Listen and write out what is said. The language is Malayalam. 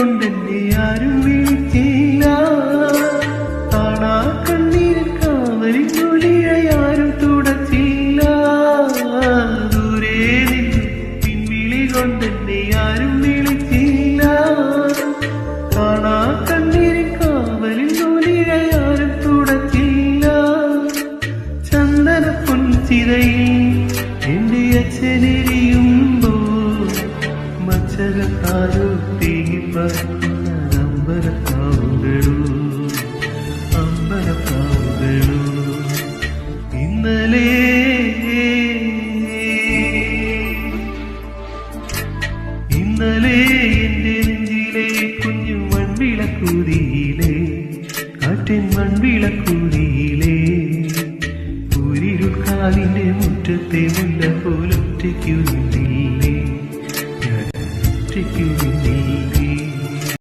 കൊണ്ടെന്നെ ആരും വിളിച്ചില്ല. കാണാ കണ്ണീരിൽ കാവലിൽ ഒലിയാരും തുടച്ചില്ല. ദൂരെ നിന്നും പിൻവിളി കൊണ്ടെന്നെ ആരും വിളിച്ചില്ല. കാണാ കണ്ണീരിൽ കാവലിൽ ഒലിയാരും തുടച്ചില്ല. ചന്ദന പൊൻചിതയിൽ എന്റെ അച്ഛനെരിയുമ്പോ മച്ചകത്താരോ തേങ്ങിപ്പറക്കുന്ന അമ്പലപ്പാവുകളോ അമ്പലപ്പാവുകളോ. ഇന്നലെ എന്റെ നെഞ്ചിലെ കുഞ്ഞു മൺവിളക്കൂതിയിലെ കാറ്റിൻ മൺവിളക്കൂതിയിലെ കാലിന്റെ മുറ്റത്തെ മുല്ല പോലൊറ്റയ്ക്കു നിന്നില്ലേ, ഞാൻ ഒറ്റയ്ക്കു നിന്നില്ല.